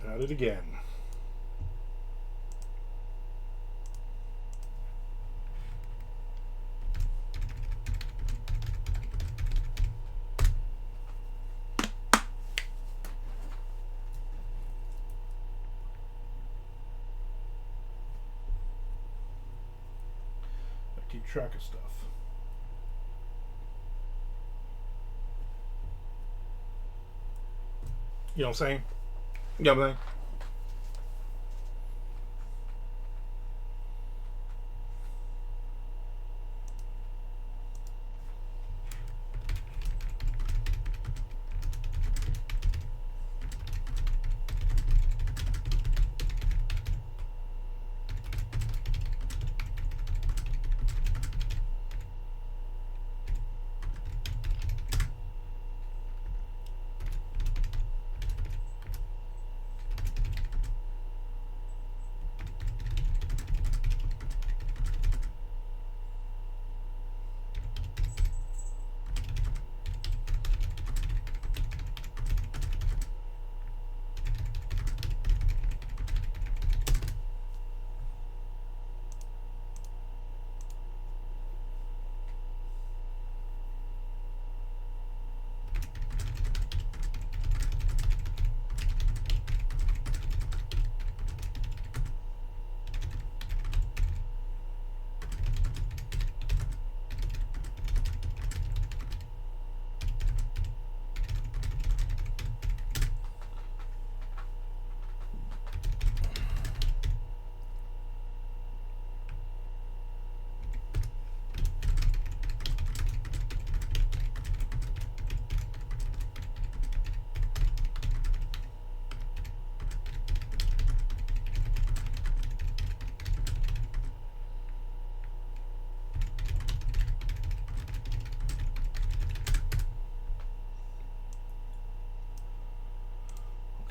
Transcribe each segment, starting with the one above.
At it again. I keep track of stuff. You know what I'm saying? You know what I'm saying?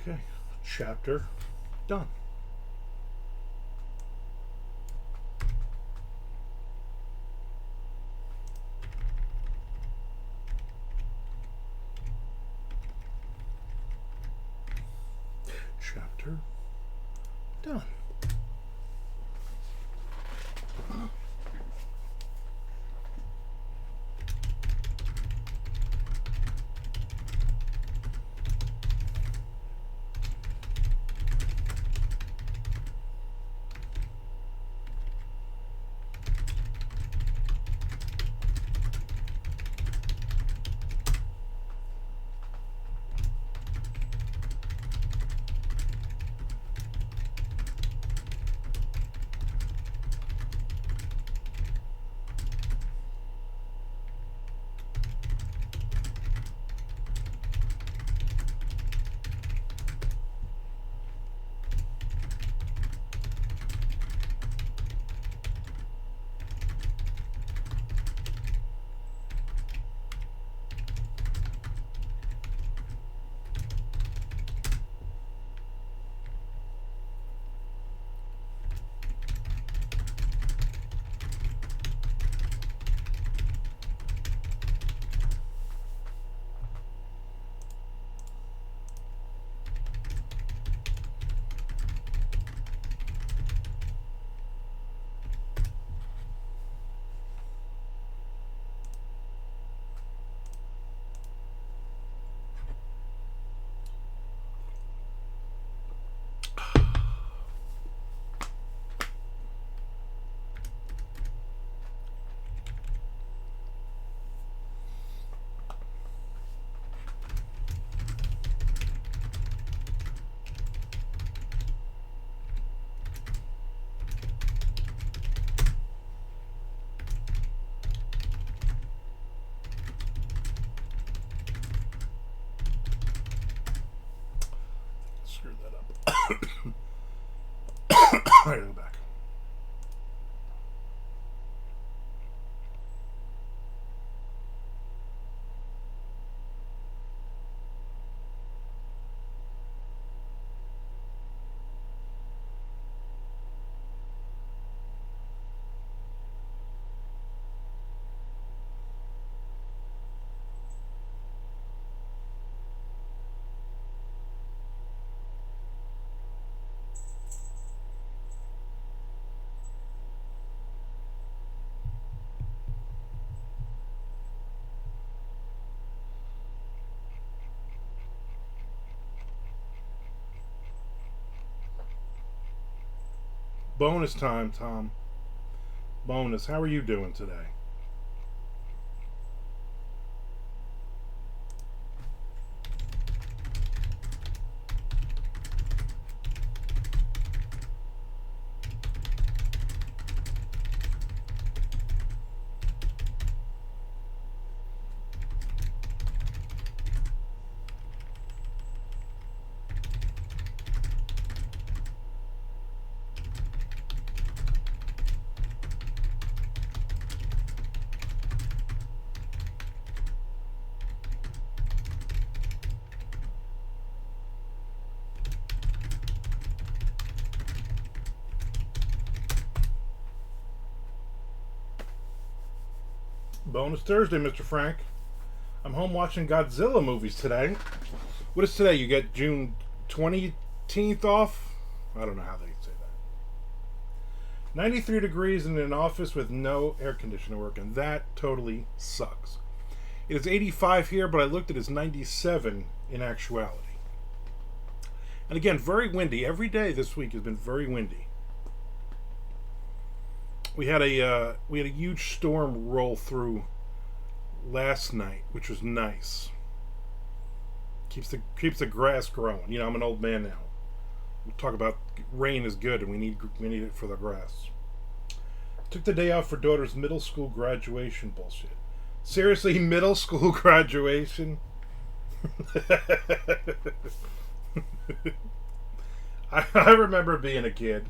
Okay. Chapter done. Chapter done. Screw that up. I gotta go back. Bonus time, Tom. Bonus. How are you doing today? Bonus Thursday, Mr. Frank. I'm home watching Godzilla movies today. What is today? You get June 20th off? I don't know how they say that. 93 degrees in an office with no air conditioner working. That totally sucks. It is 85 here, but I looked at it as 97 in actuality. And again, very windy. Every day this week has been very windy. We had a huge storm roll through last night, which was nice. Keeps the grass growing. You know, I'm an old man now. We talk about rain is good, and we need it for the grass. Took the day off for daughter's middle school graduation. Bullshit. Seriously, middle school graduation? I remember being a kid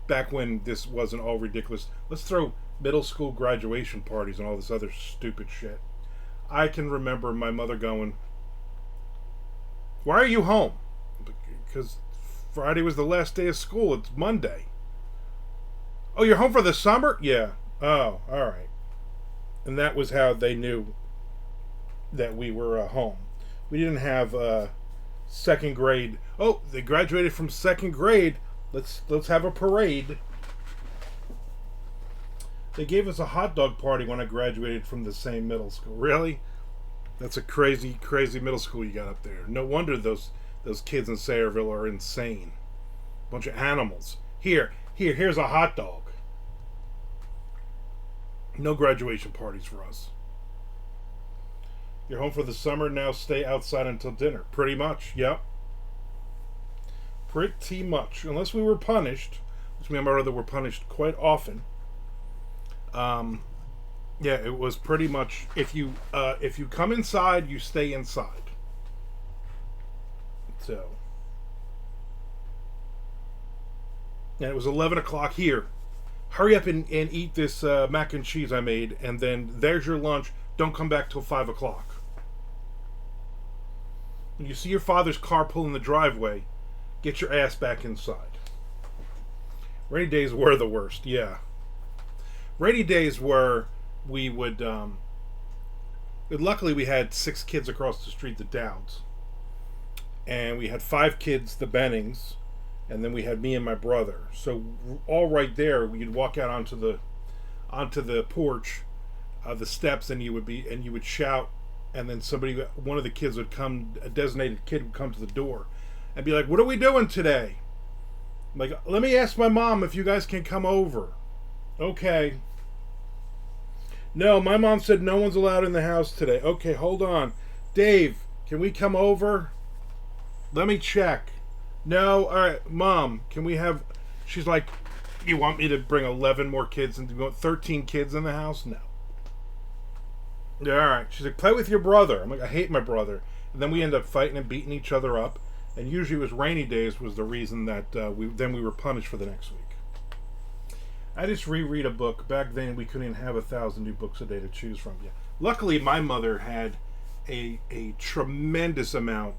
back when this wasn't all ridiculous. Let's throw middle school graduation parties and all this other stupid shit. I can remember my mother going, "Why are you home?" Because Friday was the last day of school. It's Monday. "Oh, you're home for the summer?" "Yeah." "Oh, all right." And that was how they knew that we were home. We didn't have second grade. "Oh, they graduated from second grade. Let's have a parade." They gave us a hot dog party when I graduated from the same middle school. Really? That's a crazy middle school you got up there. No wonder those kids in Sayreville are insane. Bunch of animals. Here's a hot dog. No graduation parties for us. "You're home for the summer, now stay outside until dinner." Pretty much, yep. Pretty much. Unless we were punished, which me and my brother were punished quite often. Yeah, it was pretty much if you come inside, you stay inside. So, and it was 11 o'clock here. "Hurry up and eat this mac and cheese I made, and then there's your lunch. Don't come back till 5 o'clock. When you see your father's car pull in the driveway, get your ass back inside." Rainy days were the worst, yeah. Rainy days were, we would, luckily we had 6 kids across the street, the Dowds. And we had 5 kids, the Bennings, and then we had me and my brother. So all right there, you'd walk out onto the porch, the steps, and you would shout, and then one of the kids would come, a designated kid would come to the door and be like, "What are we doing today?" I'm like, "Let me ask my mom if you guys can come over." "Okay." "No, my mom said no one's allowed in the house today." "Okay, hold on. Dave, can we come over?" "Let me check." "No, all right, Mom, can we have..." She's like, "You want me to bring 11 more kids and go 13 kids in the house?" "No." "Yeah, all right." She's like, "Play with your brother." I'm like, "I hate my brother." And then we end up fighting and beating each other up. And usually it was rainy days was the reason that we were punished for the next week. I just reread a book. Back then we couldn't have 1,000 new books a day to choose from. Yeah. Luckily my mother had a tremendous amount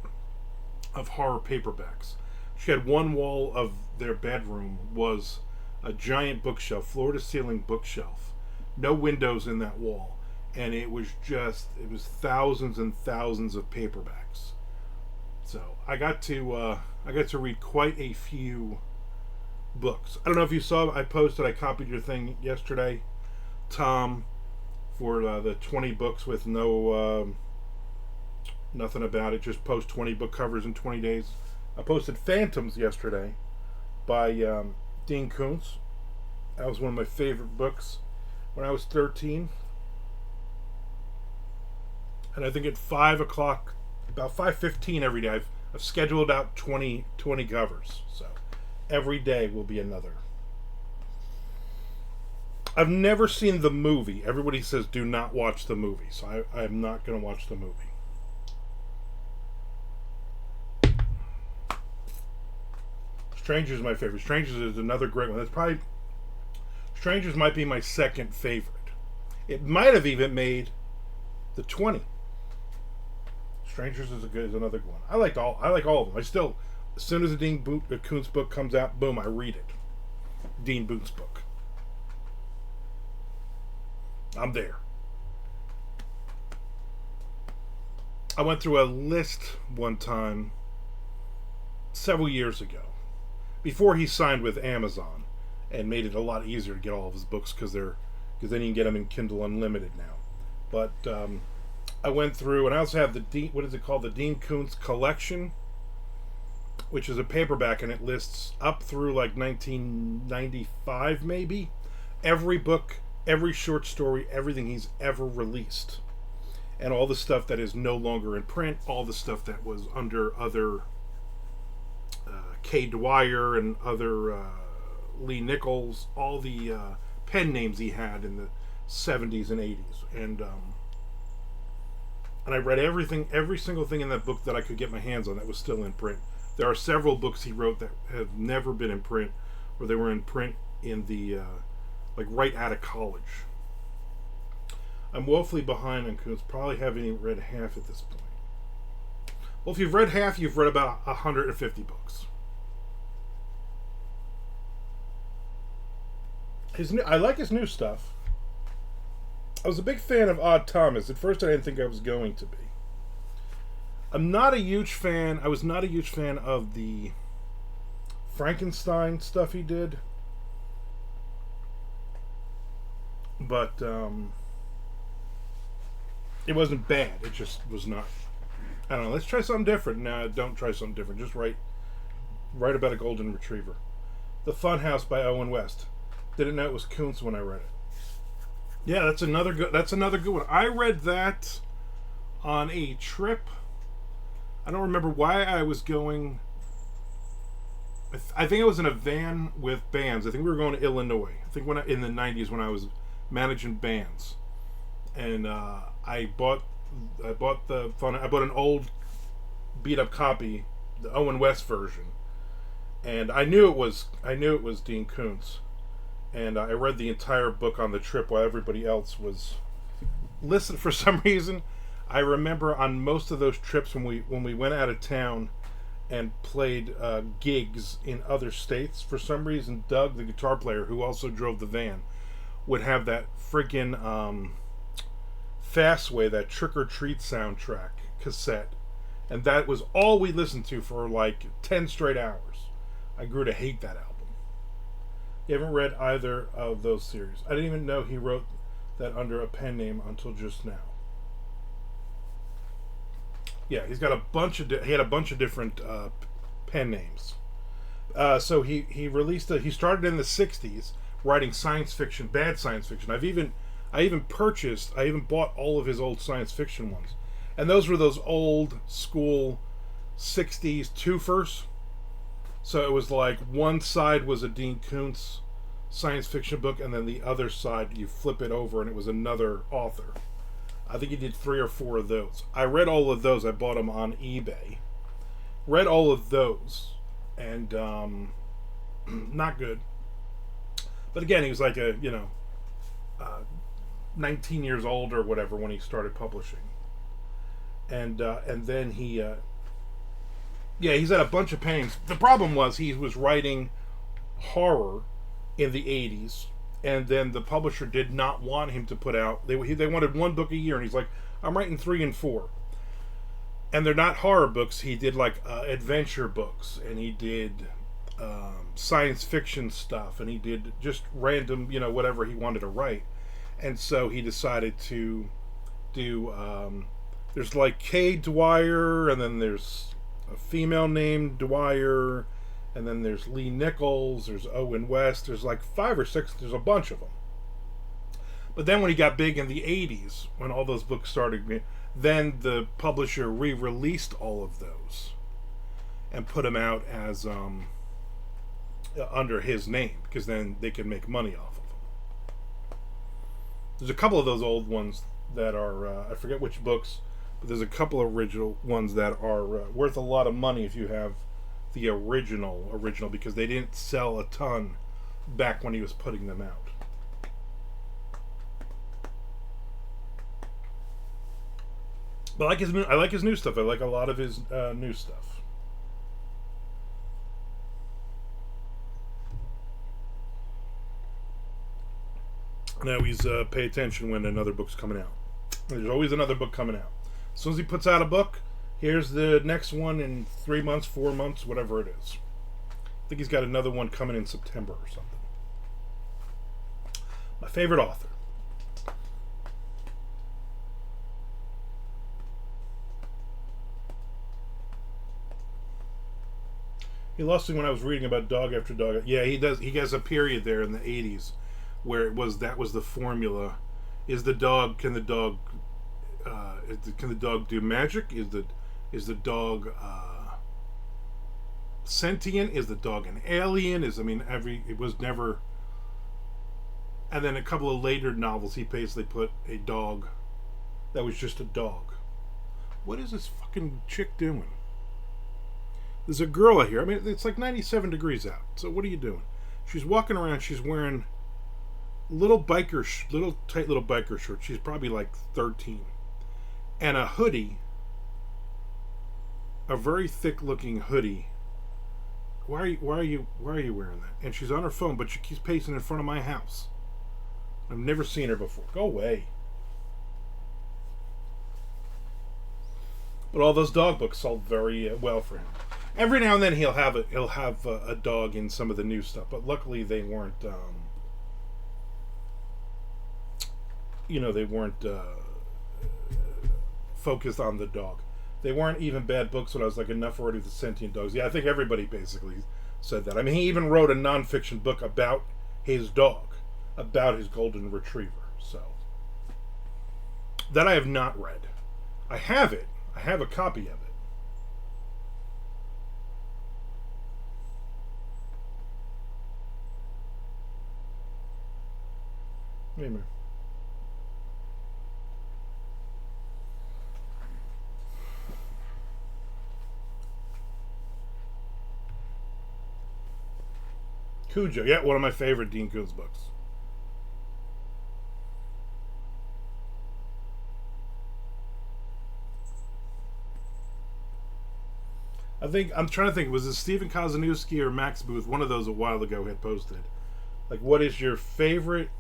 of horror paperbacks. She had one wall of their bedroom was a giant bookshelf, floor to ceiling bookshelf. No windows in that wall. And it was thousands and thousands of paperbacks. So I got to read quite a few books. I don't know if you saw, I copied your thing yesterday, Tom, for the 20 books with no nothing about it. Just post 20 book covers in 20 days. I posted Phantoms yesterday by Dean Koontz. That was one of my favorite books when I was 13. And I think at 5 o'clock, about 5:15 every day, I've scheduled out 20 covers. So every day will be another. I've never seen the movie. Everybody says do not watch the movie, so I'm not going to watch the movie. Strangers is my favorite. Strangers is another great one. That's probably Strangers might be my second favorite. It might have even made the 20. Strangers is another one. I like all of them. I still, as soon as a Koontz book comes out, boom, I read it. Dean Boone's book. I'm there. I went through a list one time several years ago, before he signed with Amazon and made it a lot easier to get all of his books because then you can get them in Kindle Unlimited now. But I went through, and I also have the the Dean Koontz Collection, which is a paperback, and it lists up through like 1995 maybe, every book, every short story, everything he's ever released, and all the stuff that is no longer in print, all the stuff that was under other K. Dwyer and other Lee Nichols, all the pen names he had in the 70s and 80s, and I read every single thing in that book that I could get my hands on that was still in print. There are several books he wrote that have never been in print, or they were in print in the like right out of college. I'm woefully behind on Koontz. Probably haven't even read half at this point. Well, if you've read half, you've read about 150 books. I like his new stuff. I was a big fan of Odd Thomas. At first, I didn't think I was going to be. I'm not a huge fan. I was not a huge fan of the Frankenstein stuff he did. But it wasn't bad. It just was not. I don't know. Let's try something different. No, don't try something different. Just write about a golden retriever. The Funhouse by Owen West. Didn't know it was Koontz when I read it. Yeah, that's another good one. I read that on a trip. I don't remember why I was going. I think I was in a van with bands. I think we were going to Illinois. I think in the 90s when I was managing bands, and I bought an old beat up copy, the Owen West version, and I knew it was Dean Koontz. And I read the entire book on the trip while everybody else was listening. For some reason, I remember on most of those trips when we went out of town and played gigs in other states, for some reason Doug, the guitar player, who also drove the van, would have that freaking Fastway, that Trick or Treat soundtrack cassette. And that was all we listened to for like 10 straight hours. I grew to hate that album. You haven't read either of those series. I didn't even know he wrote that under a pen name until just now. Yeah, he's got he had a bunch of different pen names. So he released he started in the 60s writing science fiction, bad science fiction. I even bought all of his old science fiction ones. And those were those old school 60s twofers. So it was like one side was a Dean Koontz science fiction book, and then the other side you flip it over and it was another author. I think he did 3 or 4 of those. I read all of those. I bought them on eBay. Read all of those, and not good. But again, he was like 19 years old or whatever when he started publishing, and then he. Yeah, he's had a bunch of paintings. The problem was he was writing horror in the 80s, and then the publisher did not want him to put out. They wanted one book a year, and he's like, I'm writing 3 and 4. And they're not horror books. He did like adventure books, and he did science fiction stuff, and he did just random, whatever he wanted to write. And so he decided to do, there's like K. Dwyer, and then there's a female named Dwyer, And then there's Lee Nichols, there's Owen West, there's like 5 or 6, there's a bunch of them. But then when he got big in the 80s, when all those books started, then the publisher re-released all of those and put them out as under his name, because then they could make money off of them. There's a couple of those old ones that are, I forget which books, but there's a couple of original ones that are worth a lot of money if you have the original, because they didn't sell a ton back when he was putting them out. But I like his new stuff. I like a lot of his new stuff. Now he's pay attention when another book's coming out. There's always another book coming out. As soon as he puts out a book, here's the next one in 3 months, 4 months, whatever it is. I think he's got another one coming in September or something. My favorite author. He lost me when I was reading about Dog After Dog. Yeah, he does. He has a period there in the 80s where that was the formula. Can the dog do magic? Is the dog sentient? Is the dog an alien? It was never. And then a couple of later novels, he basically put a dog that was just a dog. What is this fucking chick doing? There's a girl out here. It's like 97 degrees out. So what are you doing? She's walking around. She's wearing tight little biker shorts. She's probably like 13, and a hoodie, a very thick looking hoodie. Why are you wearing that? And she's on her phone, but she keeps pacing in front of my house. I've never seen her before. Go away. But all those dog books sold very well for him. Every now and then he'll have a dog in some of the new stuff, but luckily they weren't. They weren't focused on the dog. They weren't even bad books when I was like, enough already with the sentient dogs. Yeah, I think everybody basically said that. He even wrote a nonfiction book about his dog, about his golden retriever. So that I have not read. I have it. I have a copy of it. Wait a minute. Cujo, yeah, one of my favorite Dean Koontz books. I'm trying to think, was it Stephen Kazanowski or Max Booth? One of those a while ago had posted, like, what is your favorite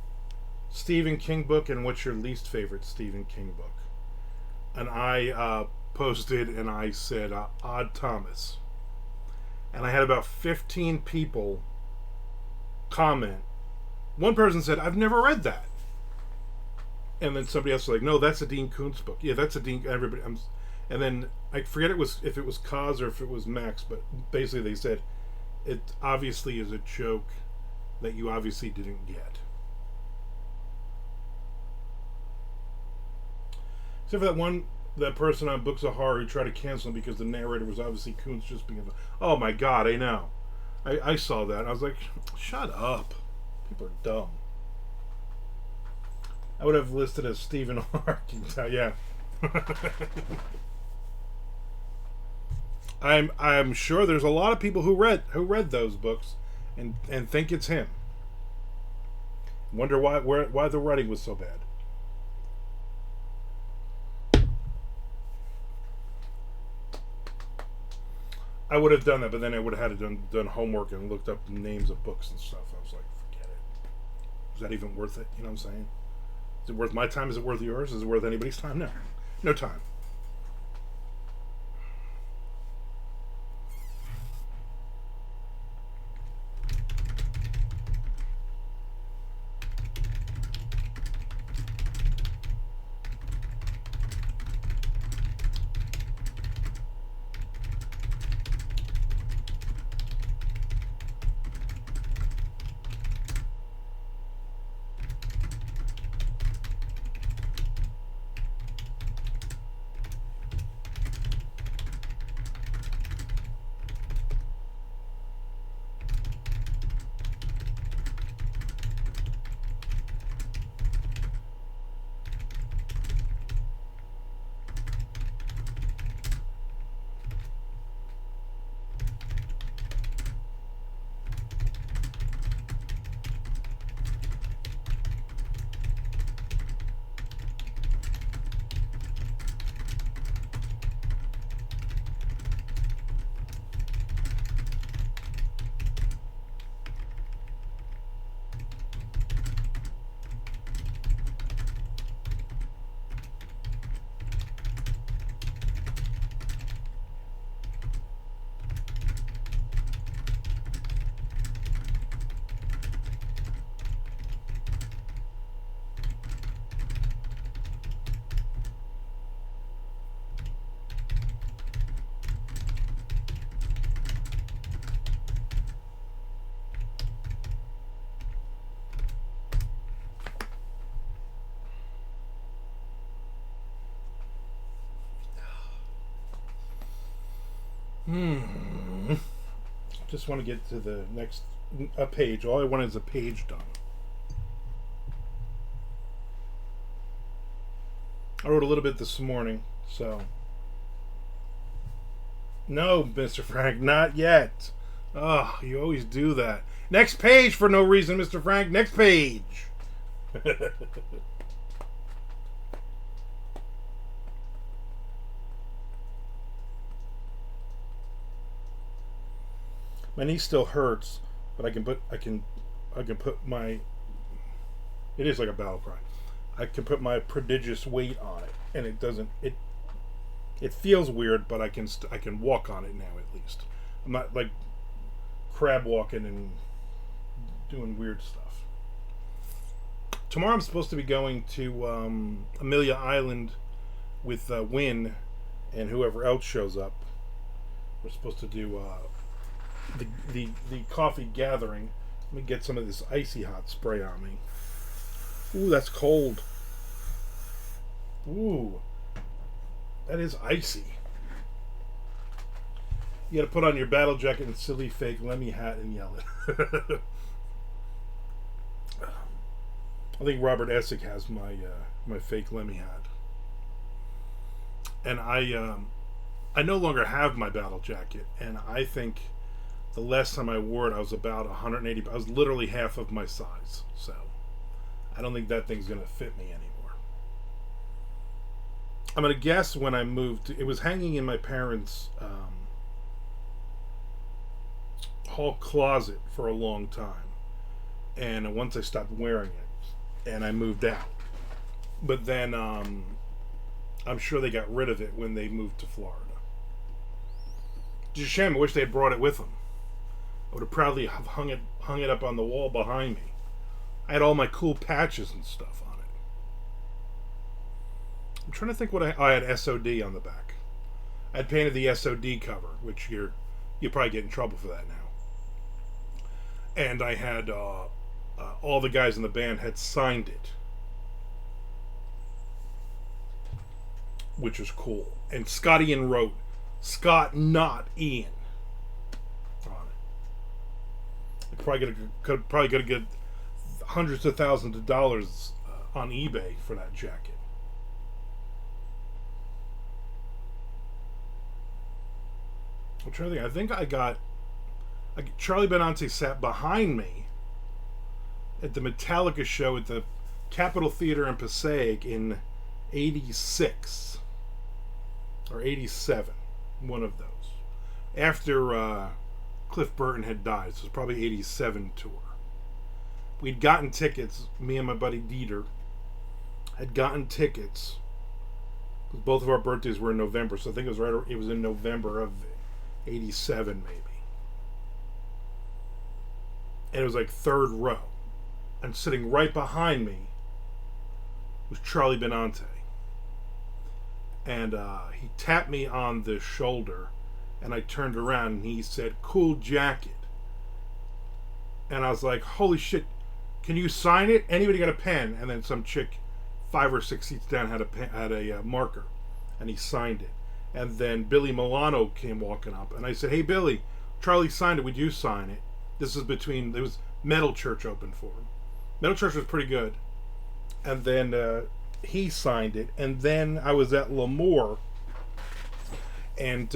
Stephen King book and what's your least favorite Stephen King book? And I posted and I said Odd Thomas, and I had about 15 people comment. One person said, I've never read that, and then somebody else was like, no, that's a Dean Koontz book. Yeah, that's a Dean. Everybody. And then I forget if it was Kaz or if it was Max, but basically they said it obviously is a joke that you obviously didn't get. Except for that person on Books of Horror who tried to cancel him because the narrator was obviously Koontz just being oh my god, I know. I saw that. I was like, shut up. People are dumb. I would have listed as Stephen Hawking. Yeah. I'm sure there's a lot of people who read those books and think it's him. Wonder why the writing was so bad. I would have done that, but then I would have had to done homework and looked up names of books and stuff. I was like, forget it. Is that even worth it? You know what I'm saying? Is it worth my time? Is it worth yours? Is it worth anybody's time? No. No time. Just want to get to the next a page. All I want is a page done. I wrote a little bit this morning, so. No, Mr. Frank, not yet. Oh, you always do that. Next page for no reason, Mr. Frank. Next page. My knee still hurts, but I can put my. It is like a battle cry. I can put my prodigious weight on it, and it doesn't. It feels weird, but I can walk on it now at least. I'm not like crab walking and doing weird stuff. Tomorrow I'm supposed to be going to Amelia Island with Wynn and whoever else shows up. We're supposed to do the coffee gathering. Let me get some of this icy hot spray on me. Ooh, that's cold. Ooh, that is icy. You gotta put on your battle jacket and silly fake Lemmy hat and yell it. I think Robert Essig has my fake Lemmy hat. And I no longer have my battle jacket, and I think the last time I wore it I was about 180. I was literally half of my size, so I don't think that thing's gonna fit me anymore. I'm gonna guess when I moved, it was hanging in my parents' hall closet for a long time, and once I stopped wearing it, and I moved out. But then I'm sure they got rid of it when they moved to Florida. Just a shame. I wish they had brought it with them. I would have proudly have hung it up on the wall behind me. I had all my cool patches and stuff on it. I'm trying to think what I had SOD on the back. I had painted the SOD cover, which you probably get in trouble for that now. And I had all the guys in the band had signed it, which was cool. And Scott Ian wrote Scott, not Ian, on it. Could probably get hundreds of thousands of dollars on eBay for that jacket. I'm trying to think. I think I got Charlie Benante sat behind me at the Metallica show at the Capitol Theater in Passaic in '86 or '87, one of those. After Cliff Burton had died, so it was probably '87 tour. We'd gotten tickets. Me and my buddy Dieter had gotten tickets. Both of our birthdays were in November, so I think it was in November of '87 maybe. And it was like third row. And sitting right behind me was Charlie Benante. And he tapped me on the shoulder, and I turned around and he said, "Cool jacket." And I was like, "Holy shit, can you sign it? Anybody got a pen?" And then some chick 5 or 6 seats down had a marker, and he signed it. And then Billy Milano came walking up, and I said, "Hey Billy, Charlie signed it, would you sign it?" This is it was Metal Church open for him. Metal Church was pretty good. And then he signed it, and then I was at L'Amour, and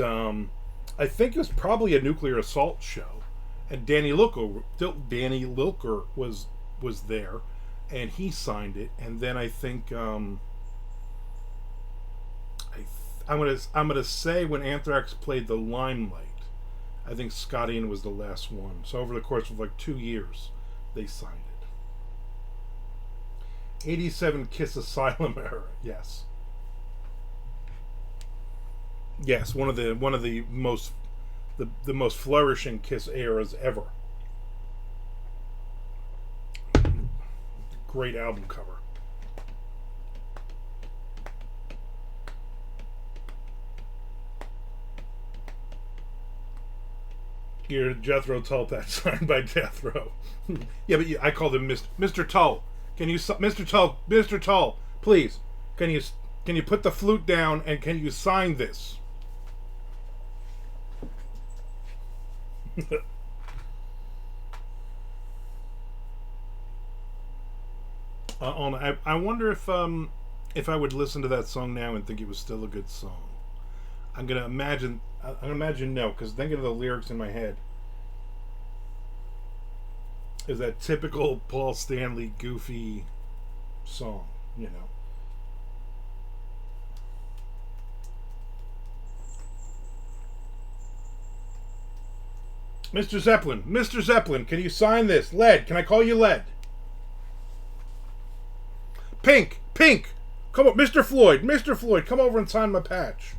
I think it was probably a nuclear assault show, and Danny Lilker was there, and he signed it. And then I think I'm gonna say when Anthrax played the Limelight, I think Scott Ian was the last one. So over the course of like 2 years, they signed it. '87 Kiss Asylum era, yes. Yes, one of the most flourishing Kiss eras ever. Great album cover. Your Jethro Tull patch signed by Jethro. Yeah, but I called him Mr. Tull. Can you, Mr. Tull, please? Can you put the flute down and can you sign this? I wonder if I would listen to that song now and think it was still a good song. I'm gonna imagine no, because thinking of the lyrics in my head is that typical Paul Stanley goofy song, you know. Mr. Zeppelin, can you sign this? Lead, can I call you Lead? Pink, come on, Mr. Floyd, come over and sign my patch.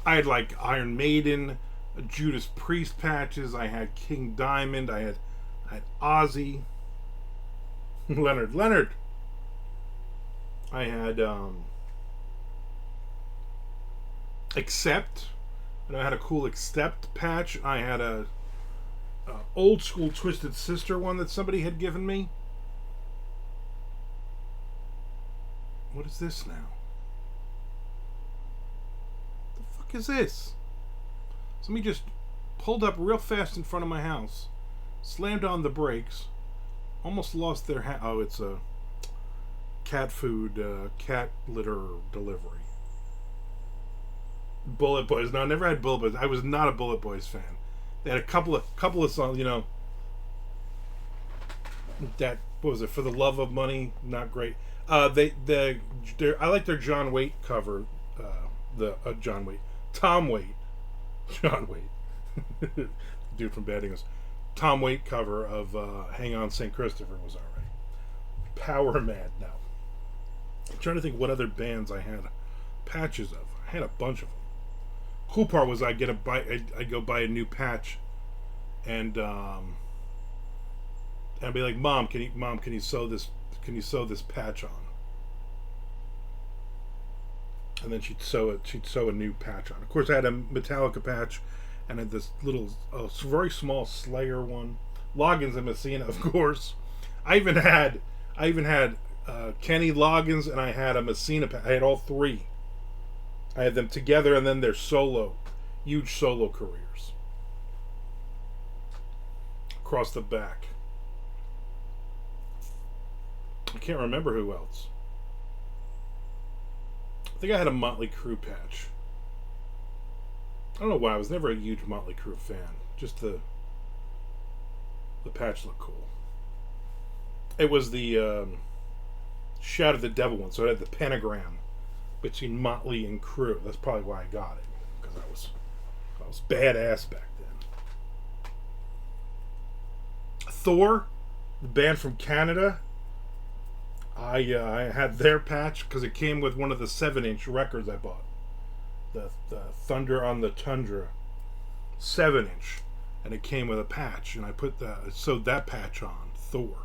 I had like Iron Maiden, Judas Priest patches. I had King Diamond. I had Ozzy, Leonard. I had Accept, and I had a cool Accept patch. I had a old school Twisted Sister one that somebody had given me. What is this now? The fuck is this? Somebody just pulled up real fast in front of my house, slammed on the brakes, almost lost their oh, it's a cat food, cat litter delivery. Bullet Boys. No, I never had Bullet Boys. I was not a Bullet Boys fan. They had a couple of songs, you know. That, what was it? For the Love of Money, not great. I like their John Waite cover. John Waite, Tom Waite, John Waite, dude from Bad English. Tom Waite cover of "Hang On, St. Christopher" was alright. Power Mad now. I'm trying to think what other bands I had patches of. I had a bunch of them. Cool part was I'd go buy a new patch, and I'd be like, Mom, can you sew this? Can you sew this patch on? And then she'd sew it. She'd sew a new patch on. Of course, I had a Metallica patch, and I had this little, very small Slayer one. Loggins and Messina, of course. I even had Kenny Loggins, and I had a Messina patch. I had all three. I had them together, and then their huge solo careers across the back. I can't remember who else. I think I had a Motley Crue patch. I don't know why. I was never a huge Motley Crue fan. Just the patch looked cool. It was the Shout of the Devil one, so it had the pentagram between Motley and Crue. That's probably why I got it, because I was badass back then. Thor, the band from Canada. I had their patch because it came with one of the 7-inch records I bought. The Thunder on the Tundra 7-inch. And it came with a patch. And I sewed that patch on. Thor.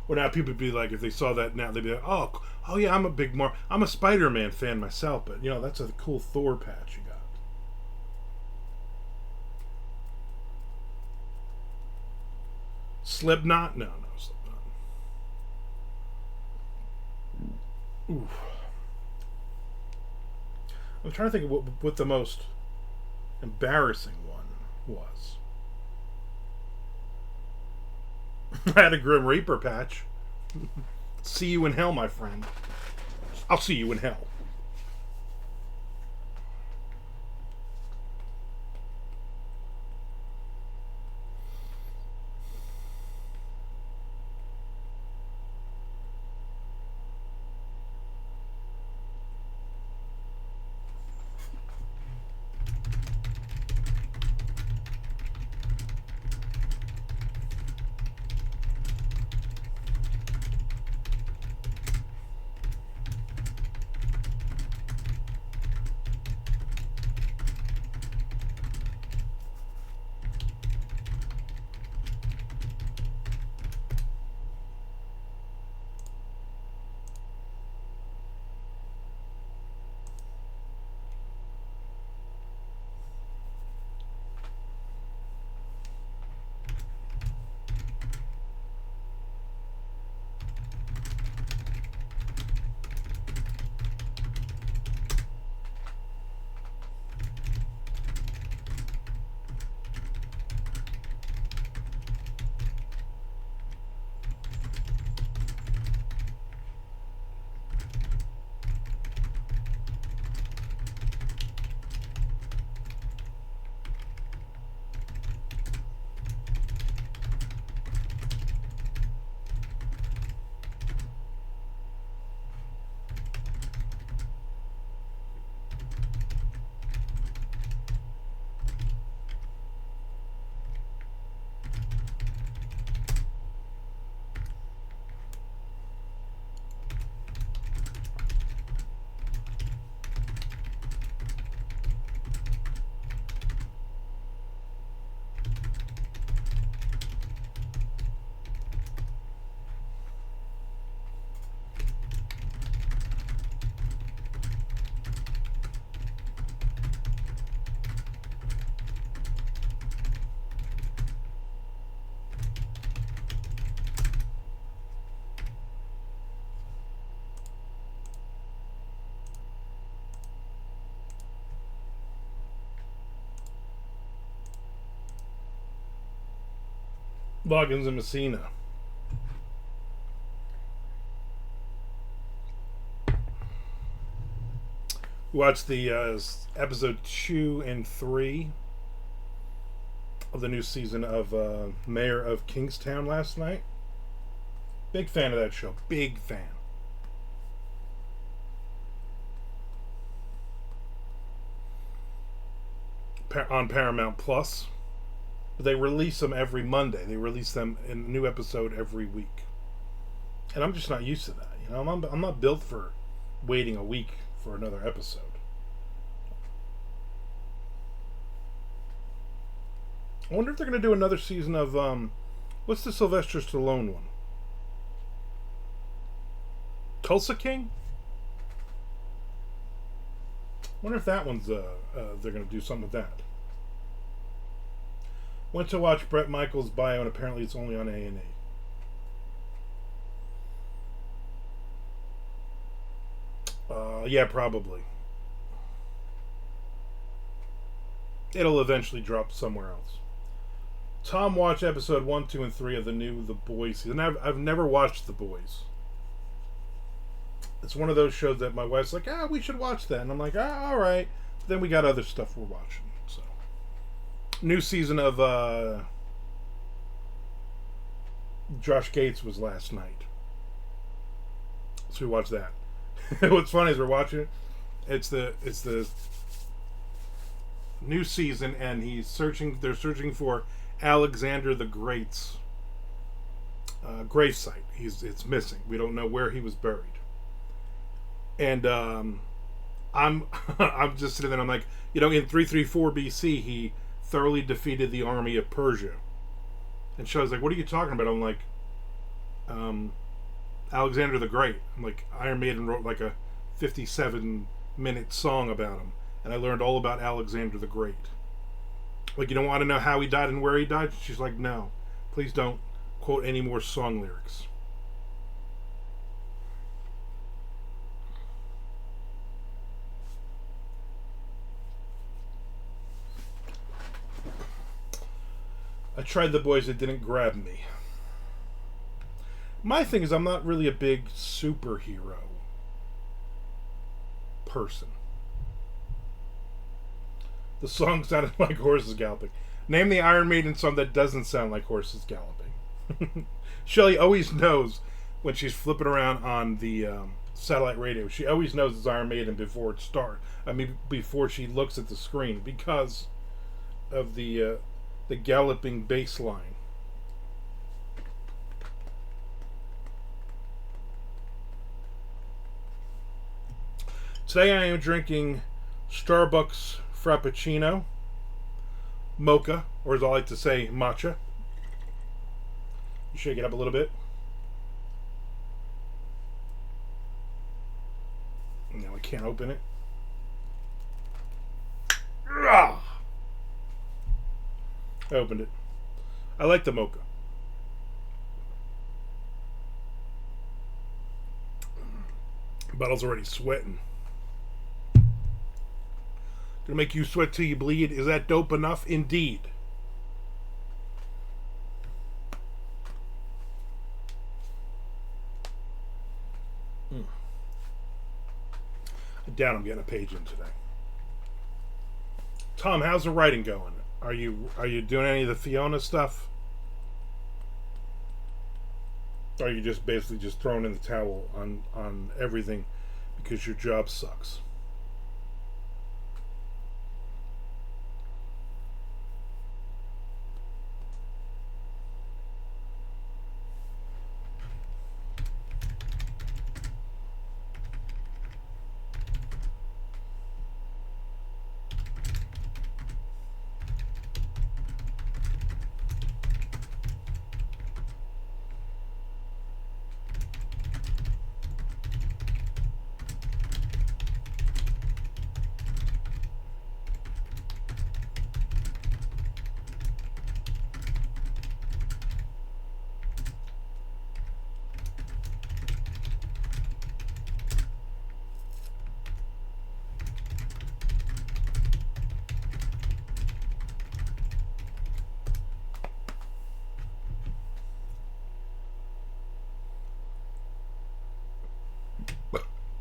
Well, now people would be like, if they saw that now, they'd be like, oh yeah, I'm a Spider-Man fan myself. But, you know, that's a cool Thor patch you got. Slipknot? No, Slipknot. Oof. I'm trying to think of what the most embarrassing one was. I had a Grim Reaper patch. See you in hell, my friend. I'll see you in hell. Loggins and Messina. Watched the episode 2 and 3 of the new season of Mayor of Kingstown last night. Big fan of that show. Big fan. On Paramount Plus. They release them every Monday. They release them in a new episode every week. And I'm just not used to that. You know, I'm not built for waiting a week for another episode. I wonder if they're going to do another season of what's the Sylvester Stallone one? Tulsa King? I wonder if that one's they're going to do something with that. Went to watch Bret Michaels' bio, and apparently it's only on A&E. Yeah, probably. It'll eventually drop somewhere else. Tom watched episode 1, 2, and 3 of the new The Boys season. I've never watched The Boys. It's one of those shows that my wife's like, we should watch that. And I'm like, all right. But then we got other stuff we're watching. So, new season of Josh Gates was last night. So we watched that. What's funny is we're watching it. It's the new season, and they're searching for Alexander the Great's gravesite. It's missing. We don't know where he was buried. And I'm just sitting there. I'm like, in 334 BC, he thoroughly defeated the army of Persia. And Shelley's like, "What are you talking about?" I'm like, Alexander the Great. I'm like, Iron Maiden wrote like a 57-minute song about him, and I learned all about Alexander the Great. Like, you don't want to know how he died and where he died? She's like, no, please don't quote any more song lyrics. I tried The Boys, it didn't grab me. My thing is, I'm not really a big superhero person. The song sounded like horses galloping. Name the Iron Maiden song that doesn't sound like horses galloping. Shelley always knows when she's flipping around on the satellite radio. She always knows it's Iron Maiden before it starts. Before she looks at the screen, because of the galloping bass line. Today I am drinking Starbucks Frappuccino, mocha, or as I like to say, matcha. You shake it up a little bit. Now I can't open it. I opened it. I like the mocha. Bottle's already sweating. Gonna make you sweat till you bleed. Is that dope enough? Indeed. I doubt I'm getting a page in today. Tom, how's the writing going? Are you doing any of the Fiona stuff? Or are you just basically just throwing in the towel on everything because your job sucks?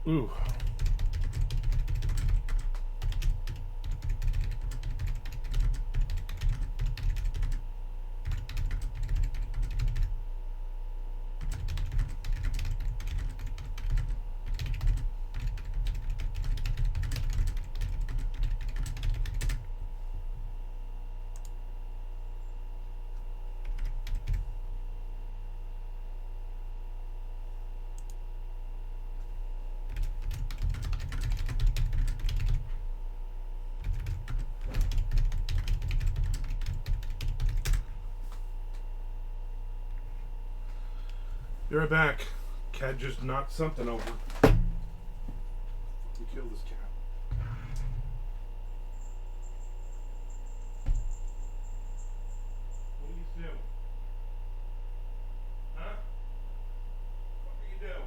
Ooh. Be right back. Cat just knocked something over. Let me kill this cat. What are you doing? Huh? What are you doing?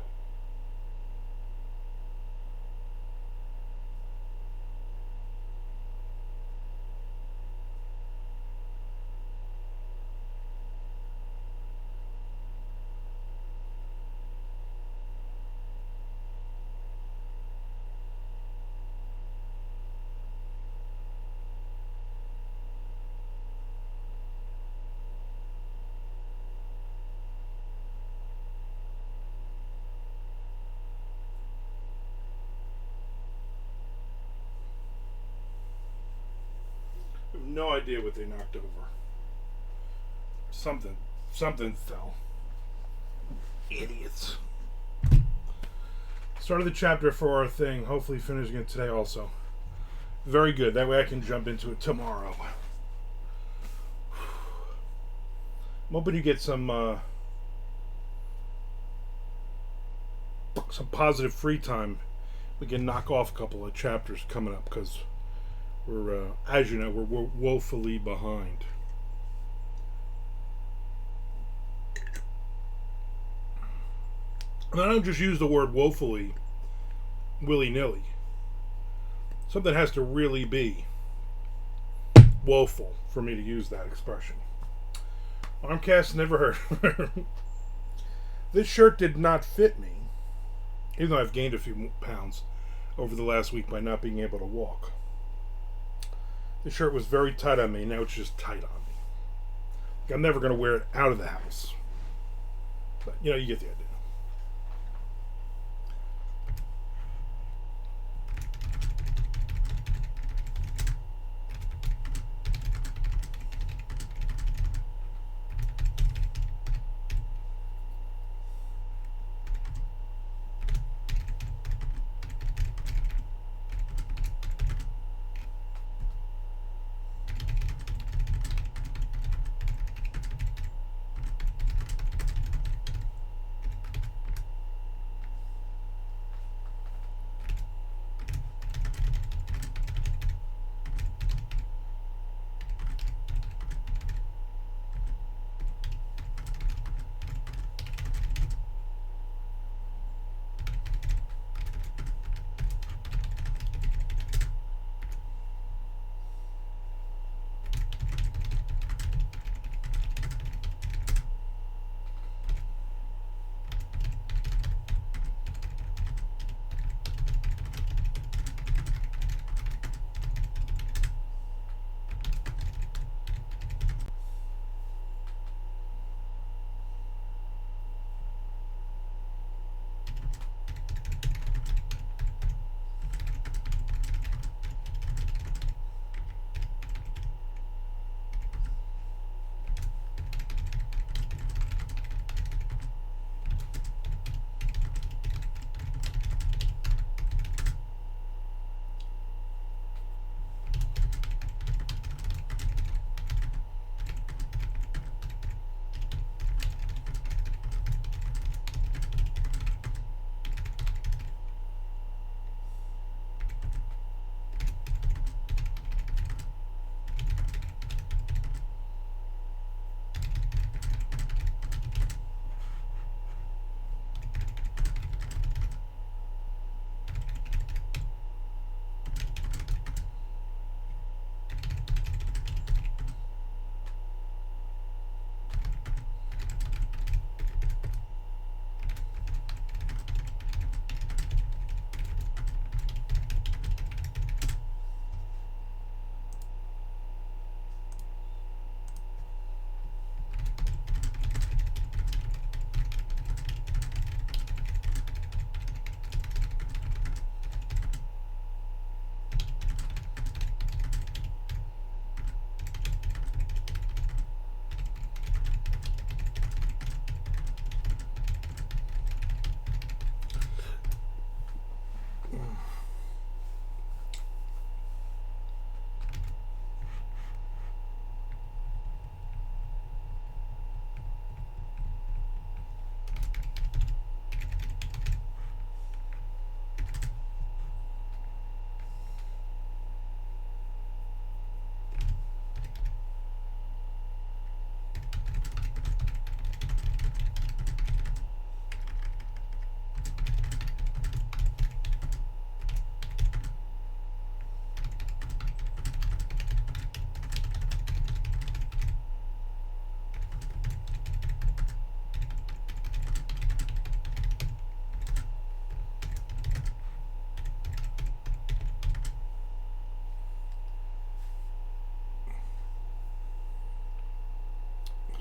I have no idea what they knocked over. Something fell. Idiots. Started the chapter for our thing. Hopefully finishing it today also. Very good. That way I can jump into it tomorrow. I'm hoping you get some positive free time. We can knock off a couple of chapters coming up because we're, as you know, we're woefully behind. And I don't just use the word woefully willy-nilly. Something has to really be woeful for me to use that expression. Armcast never heard. This shirt did not fit me, even though I've gained a few pounds over the last week by not being able to walk. The shirt was very tight on me, now it's just tight on me. I'm never going to wear it out of the house. But, you get the idea.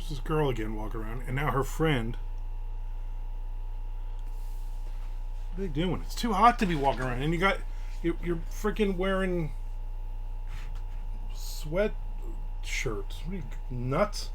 There's this girl again walking around, and now her friend. What are they doing? It's too hot to be walking around, and you're freaking wearing sweat shirts. What are you, nuts?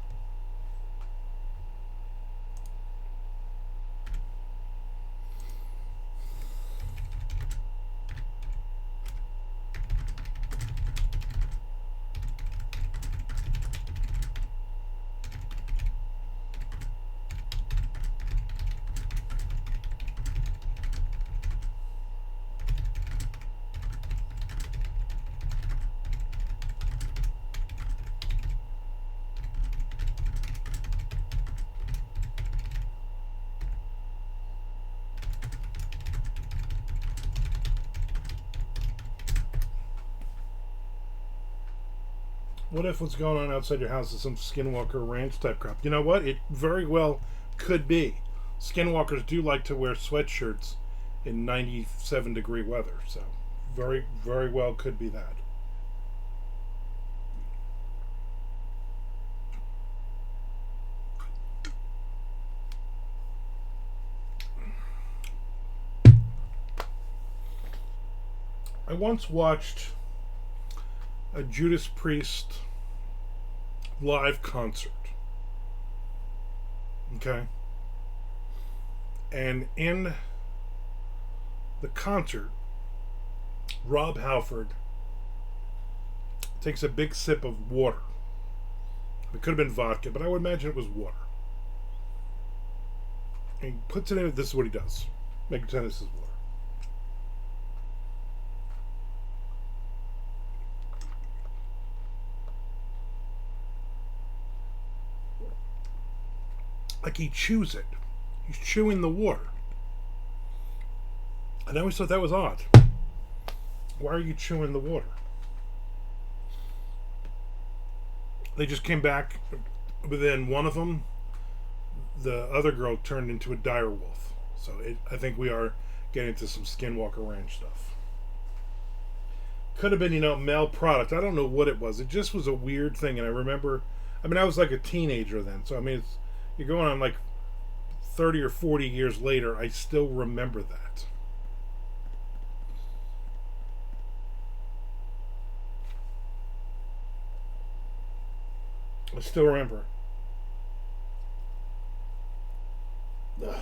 What if what's going on outside your house is some Skinwalker Ranch type crap? You know what? It very well could be. Skinwalkers do like to wear sweatshirts in 97-degree weather, so very, very well could be that. I once watched a Judas Priest live concert. Okay? And in the concert, Rob Halford takes a big sip of water. It could have been vodka, but I would imagine it was water. And he puts it in, this is what he does. Make pretend this is water. Like he chews it. He's chewing the water. And I always thought that was odd. Why are you chewing the water? They just came back, but then one of them, the other girl, turned into a dire wolf. So I think we are getting into some Skinwalker Ranch stuff. Could have been, male product. I don't know what it was. It just was a weird thing. And I remember, I was like a teenager then. So, you're going on like 30 or 40 years later, I still remember that. I still remember. Ugh.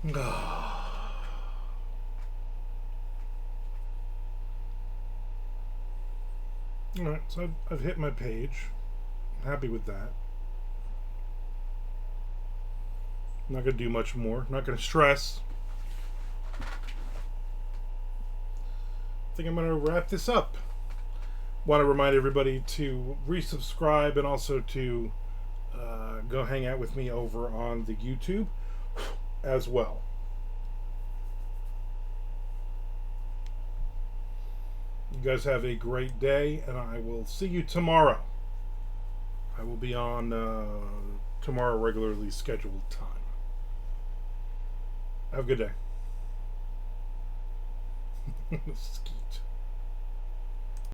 Alright, so I've hit my page. I'm happy with that. I'm not going to do much more. I'm not going to stress. I think I'm going to wrap this up. Want to remind everybody to resubscribe and also to go hang out with me over on the YouTube as well. You guys have a great day, and I will see you tomorrow. I will be on tomorrow regularly scheduled time. Have a good day. Skeet.